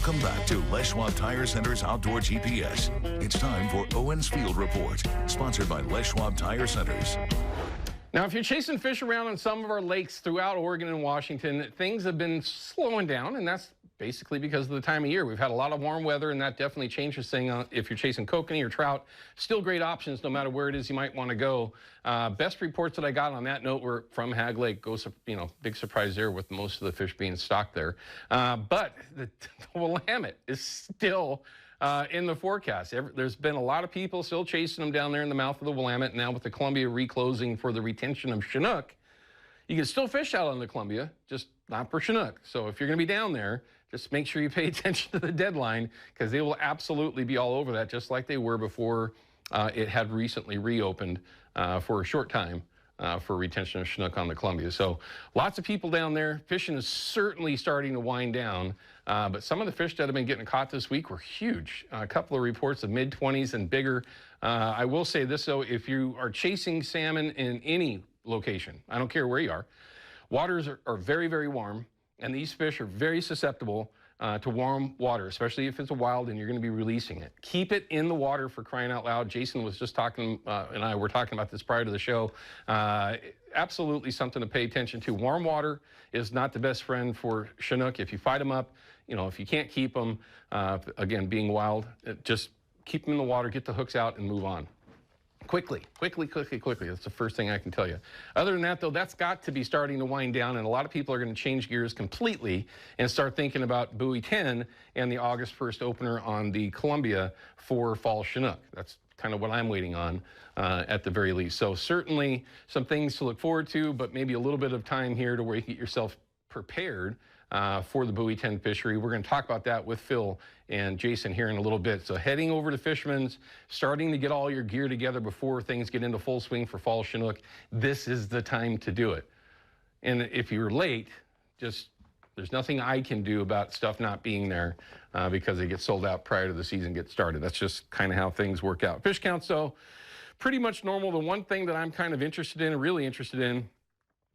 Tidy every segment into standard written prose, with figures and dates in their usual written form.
Welcome back to Les Schwab Tire Center's Outdoor GPS. It's time for Owin's Field Report, sponsored by Les Schwab Tire Centers. Now, if you're chasing fish around on some of our lakes throughout Oregon and Washington, things have been slowing down, and that's basically because of the time of year. We've had a lot of warm weather, and that definitely changes things. If you're chasing kokanee or trout, still great options no matter where it is you might want to go. Best reports that I got on that note were from Hag Lake. Big surprise there with most of the fish being stocked there. But the Willamette is still in the forecast. There's been a lot of people still chasing them down there in the mouth of the Willamette. Now with the Columbia reclosing for the retention of Chinook, you can still fish out on the Columbia, just not for Chinook. So if you're going to be down there, just make sure you pay attention to the deadline, because they will absolutely be all over that, just like they were before it had recently reopened for a short time for retention of Chinook on the Columbia. So lots of people down there. Fishing is certainly starting to wind down, but some of the fish that have been getting caught this week were huge. A couple of reports of mid-20s and bigger. I will say this, though, if you are chasing salmon in any location, I don't care where you are, waters are very, very warm, and these fish are very susceptible to warm water, especially if it's a wild and you're going to be releasing it. Keep it in the water, for crying out loud. Jason was just talking, and I were talking about this prior to the show. Absolutely something to pay attention to. Warm water is not the best friend for Chinook. If you fight them up, if you can't keep them, again, being wild, just keep them in the water, get the hooks out, and move on. Quickly. That's the first thing I can tell you. Other than that, though, that's got to be starting to wind down, and a lot of people are going to change gears completely and start thinking about buoy 10 and the August 1st opener on the Columbia for fall Chinook. That's kind of what I'm waiting on at the very least. So certainly some things to look forward to, but maybe a little bit of time here to where you get yourself prepared for the buoy 10 fishery. We're going to talk about that with Phil and Jason here in a little bit. So heading over to Fisherman's, starting to get all your gear together before things get into full swing for fall Chinook. This is the time to do it. And if you're late, there's nothing I can do about stuff not being there because it gets sold out prior to the season gets started. That's just kind of how things work out. Fish counts, though, pretty much normal. The one thing that I'm kind of really interested in,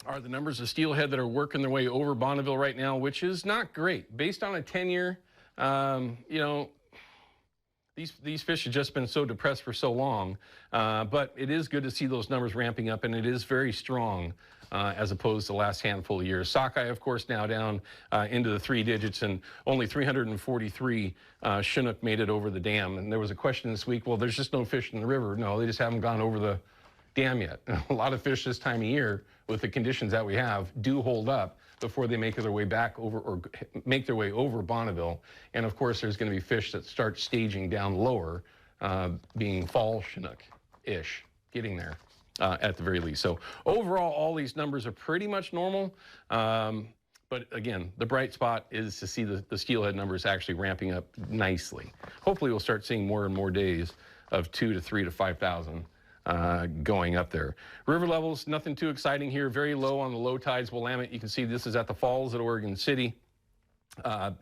are the numbers of steelhead that are working their way over Bonneville right now, which is not great. Based on a 10-year, these fish have just been so depressed for so long, but it is good to see those numbers ramping up, and it is very strong as opposed to the last handful of years. Sockeye, of course, now down into the 3 digits, and only 343 Chinook made it over the dam. And there was a question this week, well, there's just no fish in the river. No, they just haven't gone over the dam yet. A lot of fish this time of year, with the conditions that we have, do hold up before they make their way back over, or make their way over Bonneville. And of course, there's going to be fish that start staging down lower, being fall Chinook-ish, getting there at the very least. So overall, all these numbers are pretty much normal. But again, the bright spot is to see the steelhead numbers actually ramping up nicely. Hopefully, we'll start seeing more and more days of 2 to 3 to 5,000. Going up there. River levels, nothing too exciting here. Very low on the low tides. Willamette, you can see this is at the falls at Oregon City. The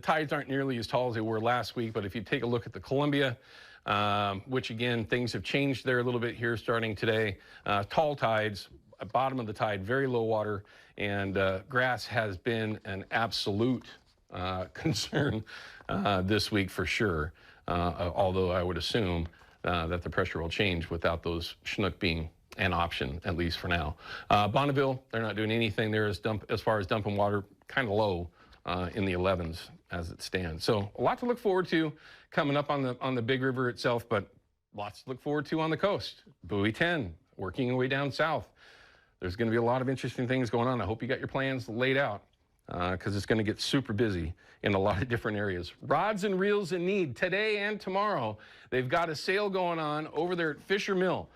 tides aren't nearly as tall as they were last week, but if you take a look at the Columbia, which again, things have changed there a little bit here starting today. Tall tides, bottom of the tide, very low water, and grass has been an absolute concern this week for sure, although I would assume that the pressure will change without those Chinook being an option, at least for now. Bonneville, they're not doing anything there as far as dumping water, kind of low in the 11s as it stands. So a lot to look forward to coming up on the big river itself, but lots to look forward to on the coast. Buoy 10, working your way down south. There's going to be a lot of interesting things going on. I hope you got your plans laid out, because it's going to get super busy in a lot of different areas. Rods and reels in need today and tomorrow. They've got a sale going on over there at Fisher Mill.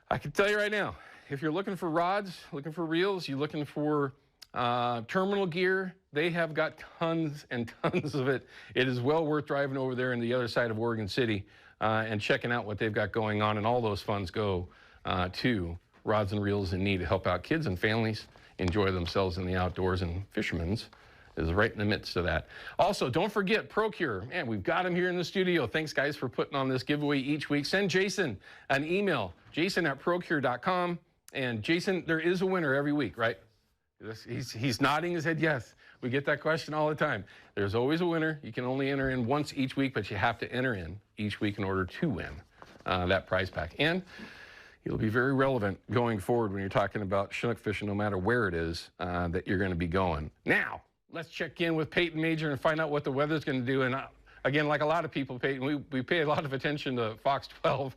I can tell you right now, if you're looking for rods, looking for reels, you're looking for terminal gear, they have got tons and tons of it. It is well worth driving over there in the other side of Oregon City and checking out what they've got going on. And all those funds go to Rods and Reels in Need to help out kids and families enjoy themselves in the outdoors, and Fisherman's is right in the midst of that. Also, don't forget Procure. Man, we've got him here in the studio. Thanks, guys, for putting on this giveaway each week. Send Jason an email, jason@procure.com. And Jason, there is a winner every week, right? He's nodding his head yes. We get that question all the time. There's always a winner. You can only enter in once each week, but you have to enter in each week in order to win that prize pack. And it'll be very relevant going forward when you're talking about Chinook fishing, no matter where it is that you're going to be going. Now, let's check in with Peyton Major and find out what the weather's going to do. And again, like a lot of people, Peyton, we pay a lot of attention to Fox 12,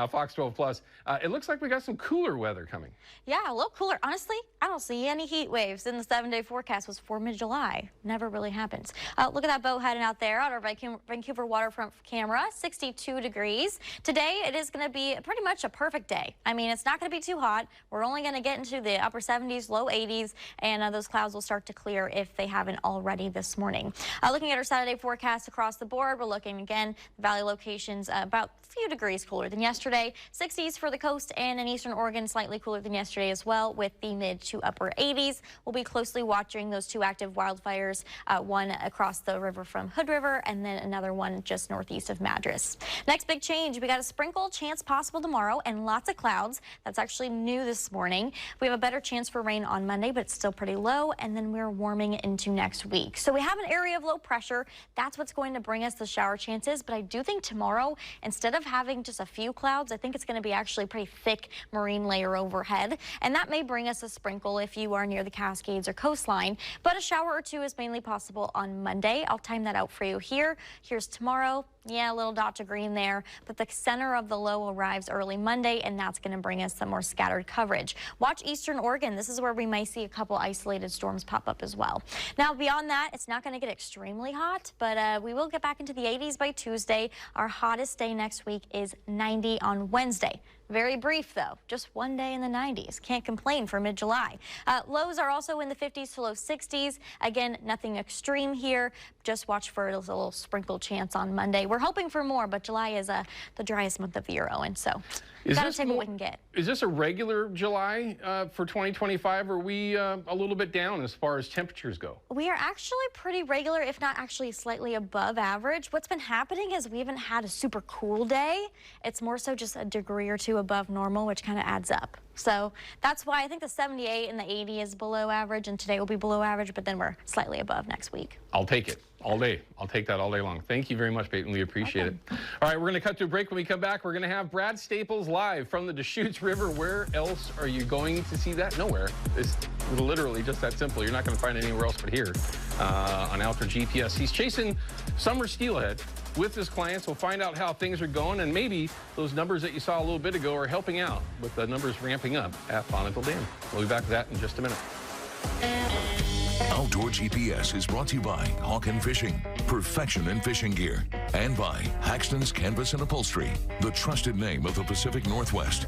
Fox 12 Plus. It looks like we got some cooler weather coming. Yeah, a little cooler. Honestly, I don't see any heat waves in the 7-day forecast was for mid-July. Never really happens. Look at that boat heading out there on our Vancouver waterfront camera, 62 degrees. Today, it is going to be pretty much a perfect day. I mean, it's not going to be too hot. We're only going to get into the upper 70s, low 80s, and those clouds will start to clear if they haven't already this morning. Looking at our Saturday forecast across the board, we're looking again, the valley locations about a few degrees cooler than yesterday. 60s for the coast and in eastern Oregon, slightly cooler than yesterday as well, with the mid to upper 80s. We'll be closely watching those two active wildfires, one across the river from Hood River and then another one just northeast of Madras. Next big change, we got a sprinkle chance possible tomorrow and lots of clouds. That's actually new this morning. We have a better chance for rain on Monday, but it's still pretty low, and then we're warming into next week. So we have an area of low pressure. That's what's going to bring us the shower chances, but I do think tomorrow, instead of having just a few clouds, I think it's going to be actually a pretty thick marine layer overhead, and that may bring us a sprinkle if you are near the Cascades or coastline, but a shower or two is mainly possible on Monday. I'll time that out for you here. Here's tomorrow. Yeah, a little dot to green there, but the center of the low arrives early Monday, and that's going to bring us some more scattered coverage. Watch eastern Oregon. This is where we might see a couple isolated storms pop up as well. Now, beyond that, it's not going to get extremely hot, but we will get back into the 80s by Tuesday. Our hottest day next week is 90 on Wednesday. Very brief, though. Just one day in the 90s. Can't complain for mid-July. Lows are also in the 50s to low 60s. Again, nothing extreme here. Just watch for a little sprinkle chance on Monday. We're hoping for more, but July is the driest month of the year, Owen. So gotta take what we can get. Is this a regular July for 2025, or are we a little bit down as far as temperatures go? We are actually pretty regular, if not actually slightly above average. What's been happening is we haven't had a super cool day. It's more so just a degree or two above normal, which kind of adds up. So that's why I think the 78 and the 80 is below average, and today will be below average, but then we're slightly above next week. I'll take it all day. I'll take that all day long. Thank you very much, Peyton. We appreciate it. All right, we're going to cut to a break. When we come back, we're going to have Brad Staples live from the Deschutes River. Where else are you going to see that? Nowhere. It's literally just that simple. You're not going to find it anywhere else but here on Outdoor GPS. He's chasing summer steelhead with his clients. We'll find out how things are going, and maybe those numbers that you saw a little bit ago are helping out with the numbers ramping up at Bonneville Dam. We'll be back with that in just a minute. Outdoor GPS is brought to you by Hawken Fishing, perfection in fishing gear, and by Haxton's Canvas and Upholstery, the trusted name of the Pacific Northwest.